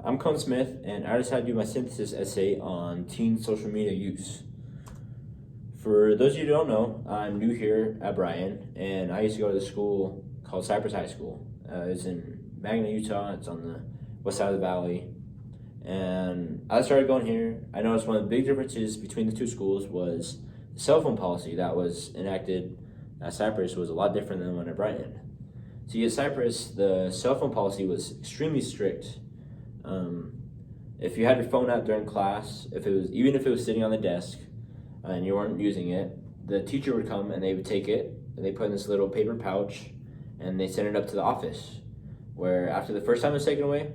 I'm Cone Smith, and I decided to do my synthesis essay on teen social media use. For those of you who don't know, I'm new here at Bryan, and I used to go to the school called Cypress High School. It's in Magna, Utah. It's on the west side of the valley. And I started going here. I noticed one of the big differences between the two schools was the cell phone policy that was enacted at Cypress was a lot different than the one at Bryan. So at Cypress, the cell phone policy was extremely strict. If you had your phone out during class, even if it was sitting on the desk and you weren't using it, the teacher would come and they would take it and they put it in this little paper pouch and they send it up to the office. Where after the first time it was taken away,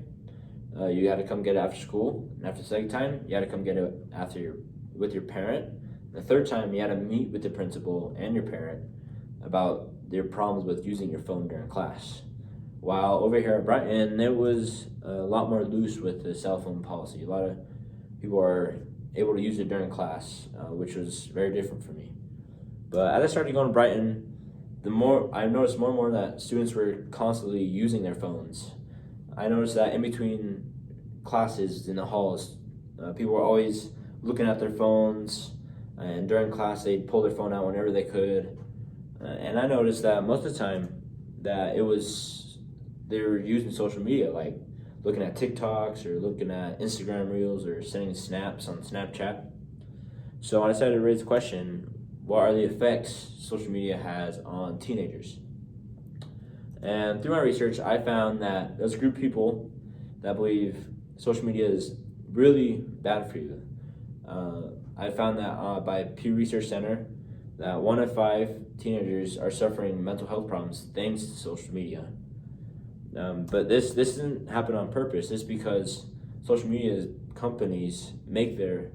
you had to come get it after school, and after the second time, you had to come get it with your parent. The third time, you had to meet with the principal and your parent about their problems with using your phone during class. While over here at Bryan, it was a lot more loose with the cell phone policy. A lot of people are able to use it during class, which was very different for me. But as I started going to Bryan, I noticed more and more that students were constantly using their phones. I noticed that in between classes in the halls, people were always looking at their phones, and during class they'd pull their phone out whenever they could. And I noticed that most of the time that they were using social media, like looking at TikToks or looking at Instagram Reels or sending snaps on Snapchat. So I decided to raise the question, what are the effects social media has on teenagers? And through my research, I found that there's a group of people that believe social media is really bad for you. I found that by Pew Research Center, that 1 of 5 teenagers are suffering mental health problems thanks to social media. But this didn't happen on purpose. This is because social media companies make their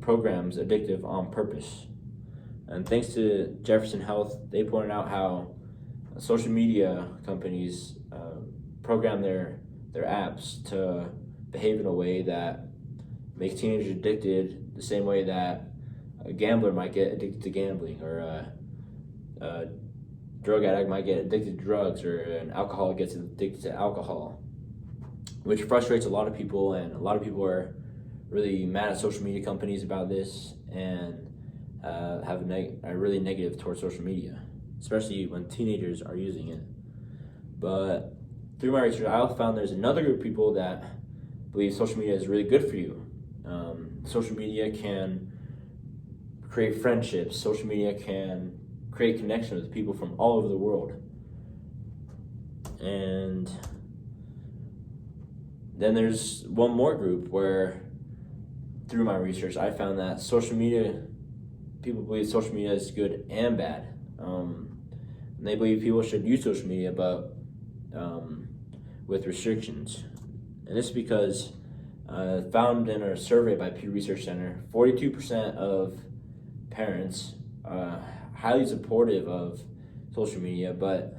programs addictive on purpose. And thanks to Jefferson Health, they pointed out how social media companies program their apps to behave in a way that makes teenagers addicted the same way that a gambler might get addicted to gambling, or a drug addict might get addicted to drugs, or an alcoholic gets addicted to alcohol, which frustrates a lot of people, and a lot of people are really mad at social media companies about this and are really negative towards social media, especially when teenagers are using it. But through my research, I also found there's another group of people that believe social media is really good for you. Social media can create friendships. Social media can create connection with people from all over the world. And then there's one more group where, through my research, I found that people believe social media is good and bad. And they believe people should use social media, but with restrictions. And this is because found in a survey by Pew Research Center, 42% of parents are highly supportive of social media, but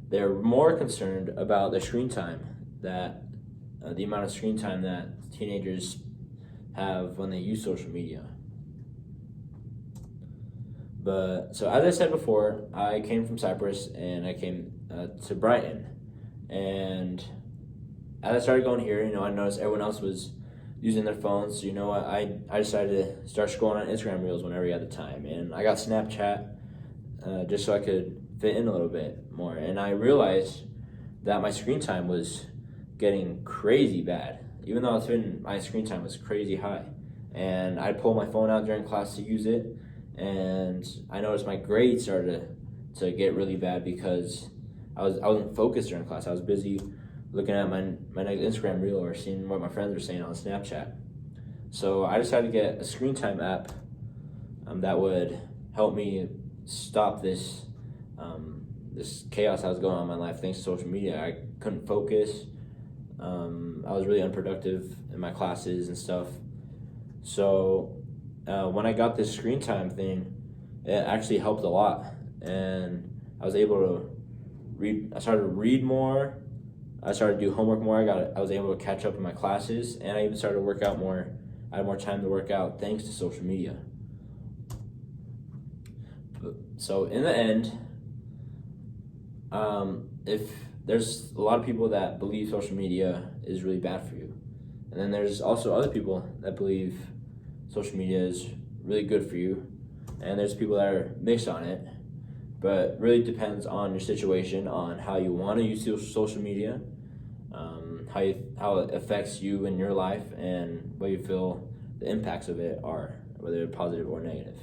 they're more concerned about the screen time, that the amount of screen time that teenagers have when they use social media. But so as I said before, I came from Cypress and I came to Bryan, and as I started going here, I noticed everyone else was using their phones. So I decided to start scrolling on Instagram Reels whenever I had the time, and I got Snapchat just so I could fit in a little bit more. And I realized that my screen time was getting crazy bad, even though my screen time was crazy high. And I'd pull my phone out during class to use it, and I noticed my grades started to get really bad because I wasn't focused during class. I was busy looking at my next Instagram reel or seeing what my friends were saying on Snapchat. So I decided to get a screen time app that would help me stop this chaos that was going on in my life thanks to social media. I couldn't focus. I was really unproductive in my classes and stuff. So when I got this screen time thing, it actually helped a lot, and I was able to read. I started to read more. I started to do homework more. I was able to catch up in my classes, and I even started to work out more. I had more time to work out thanks to social media. So in the end, if there's a lot of people that believe social media is really bad for you. And then there's also other people that believe social media is really good for you. And there's people that are mixed on it. But really depends on your situation, on how you want to use social media, how it affects you in your life, and what you feel the impacts of it are, whether they're positive or negative.